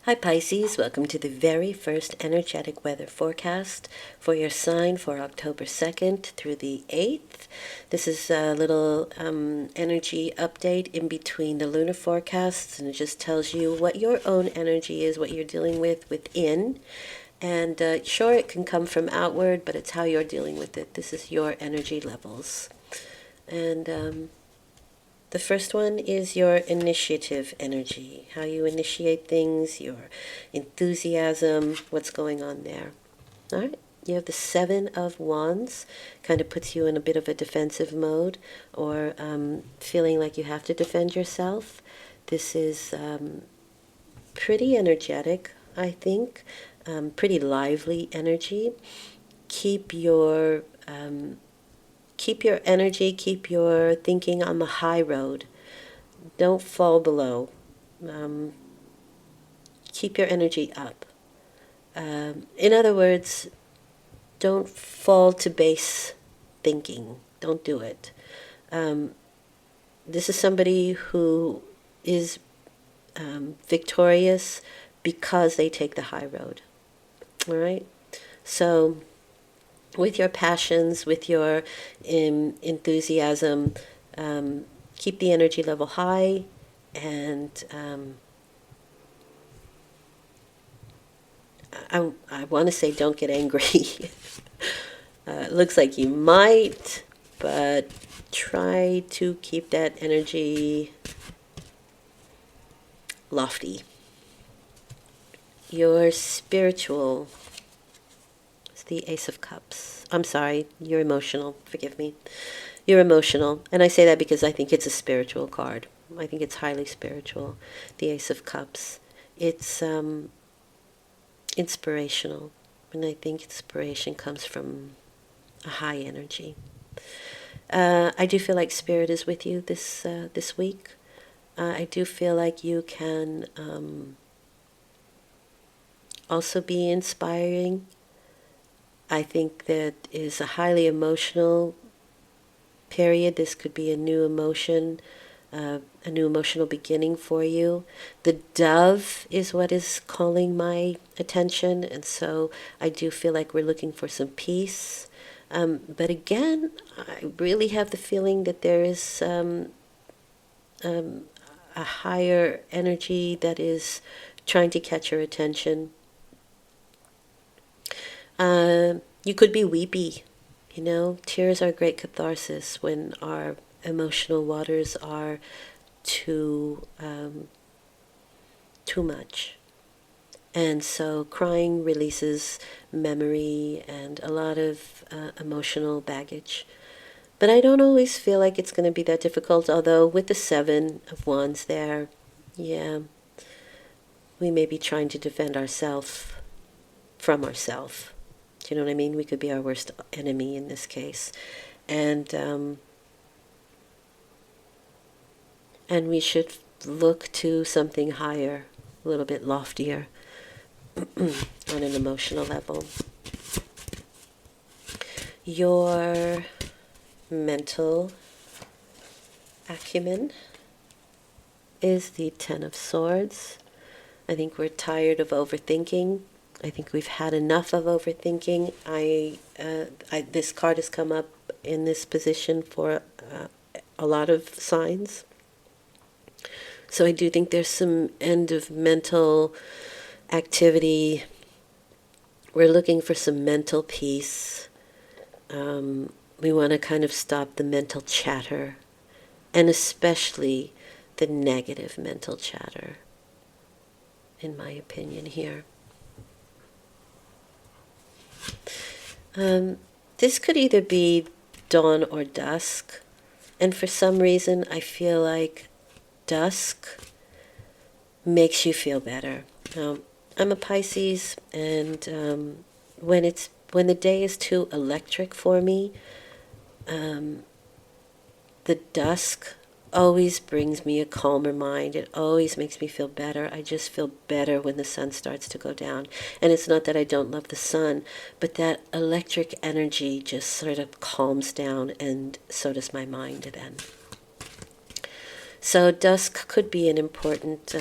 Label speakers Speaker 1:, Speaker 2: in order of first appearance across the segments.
Speaker 1: Hi Pisces, welcome to the very first energetic weather forecast for your sign for October 2nd through the 8th. This is a little energy update in between the lunar forecasts, and it just tells you what your own energy is, what you're dealing with within. And sure, it can come from outward, but it's how you're dealing with it. This is your energy levels. And the first one is your initiative energy, how you initiate things, your enthusiasm, what's going on there. All right. You have the Seven of Wands, kind of puts you in a bit of a defensive mode or feeling like you have to defend yourself. This is pretty energetic, I think, pretty lively energy. Keep your energy, keep your thinking on the high road. Don't fall below. Keep your energy up. In other words, don't fall to base thinking. Don't do it. This is somebody who is victorious because they take the high road. All right? So with your passions, with your enthusiasm, keep the energy level high, and I want to say don't get angry. It looks like you might, but try to keep that energy lofty. Your spiritual, it's the Ace of Cups. I'm sorry, you're emotional. Forgive me. You're emotional. And I say that because I think it's a spiritual card. I think it's highly spiritual. The Ace of Cups. It's inspirational. And I think inspiration comes from a high energy. I do feel like Spirit is with you this week. I do feel like you can also be inspiring. I think that is a highly emotional period. This could be a new emotion, a new emotional beginning for you. The dove is what is calling my attention, and so I do feel like we're looking for some peace. But again, I really have the feeling that there is a higher energy that is trying to catch your attention. You could be weepy. You know, tears are great catharsis when our emotional waters are too much. And so crying releases memory and a lot of emotional baggage. But I don't always feel like it's going to be that difficult, although with the Seven of Wands there, yeah, we may be trying to defend ourselves from ourselves. Do you know what I mean? We could be our worst enemy in this case. And we should look to something higher, a little bit loftier on an emotional level. Your mental acumen is the Ten of Swords. I think we're tired of overthinking. I think we've had enough of overthinking. This card has come up in this position for a lot of signs. So I do think there's some end of mental activity. We're looking for some mental peace. We want to kind of stop the mental chatter, and especially the negative mental chatter, in my opinion here. This could either be dawn or dusk, and for some reason I feel like dusk makes you feel better. I'm a Pisces, and when the day is too electric for me, the dusk always brings me a calmer mind. It always makes me feel better. I just feel better when the sun starts to go down. And it's not that I don't love the sun, but that electric energy just sort of calms down, and so does my mind then. So dusk could be an important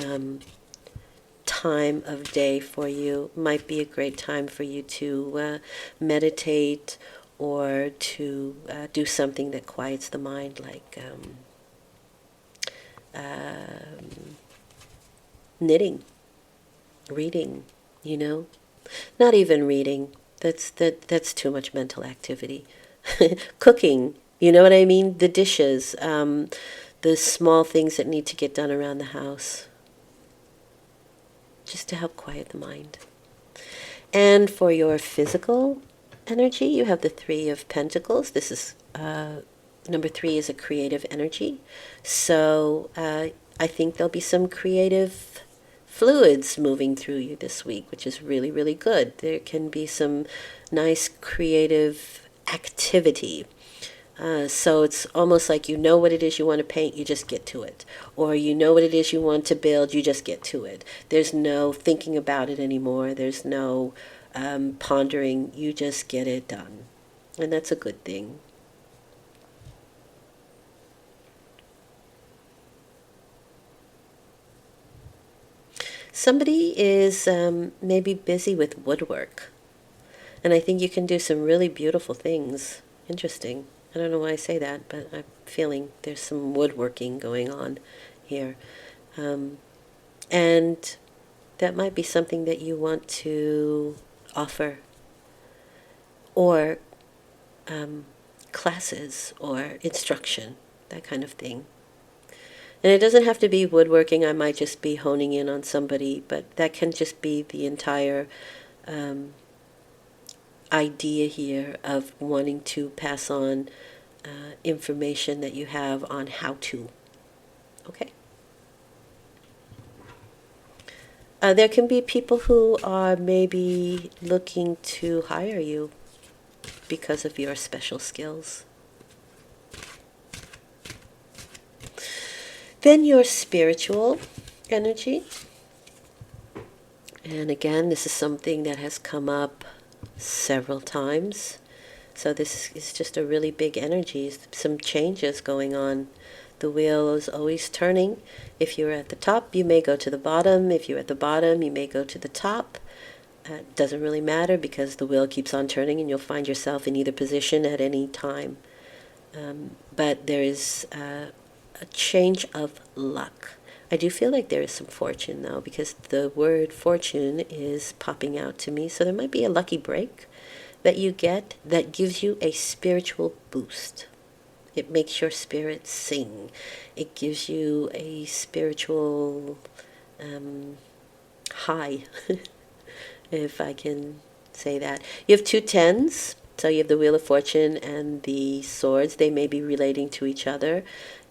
Speaker 1: time of day for you. Might be a great time for you to meditate or to do something that quiets the mind, like knitting, reading, you know. Not even reading. That's too much mental activity. Cooking, you know what I mean? The dishes, the small things that need to get done around the house, just to help quiet the mind. And for your physical energy, you have the Three of Pentacles. This is number 3 is a creative energy. So I think there'll be some creative fluids moving through you this week, which is really, really good. There can be some nice creative activity. So it's almost like you know what it is you want to paint, you just get to it. Or you know what it is you want to build, you just get to it. There's no thinking about it anymore. There's no pondering. You just get it done. And that's a good thing. Somebody is maybe busy with woodwork. And I think you can do some really beautiful things. Interesting. I don't know why I say that, but I'm feeling there's some woodworking going on here. And that might be something that you want to offer. Or classes or instruction, that kind of thing. And it doesn't have to be woodworking. I might just be honing in on somebody, but that can just be the entire idea here of wanting to pass on information that you have on how to. Okay? There can be people who are maybe looking to hire you because of your special skills. Then your spiritual energy. And again, this is something that has come up several times. So this is just a really big energy, some changes going on. The wheel is always turning. If you're at the top, you may go to the bottom. If you're at the bottom, you may go to the top. It doesn't really matter because the wheel keeps on turning and you'll find yourself in either position at any time. But there is a change of luck. I do feel like there is some fortune, though, because the word fortune is popping out to me. So there might be a lucky break that you get that gives you a spiritual boost. It makes your spirit sing. It gives you a spiritual high, if I can say that. You have 2 tens. So you have the Wheel of Fortune and the swords. They may be relating to each other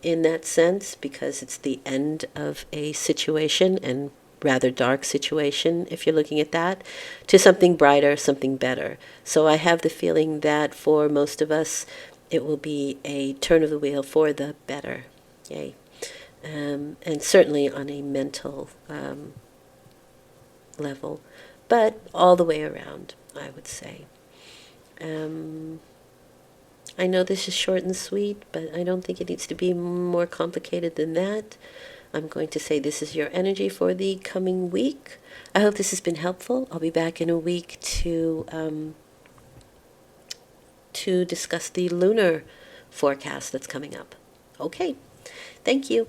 Speaker 1: in that sense because it's the end of a situation and rather dark situation, if you're looking at that, to something brighter, something better. So I have the feeling that for most of us, it will be a turn of the wheel for the better. Yay. And certainly on a mental level, but all the way around, I would say. I know this is short and sweet, but I don't think it needs to be more complicated than that. I'm going to say this is your energy for the coming week. I hope this has been helpful. I'll be back in a week to discuss the lunar forecast that's coming up. Okay, thank you.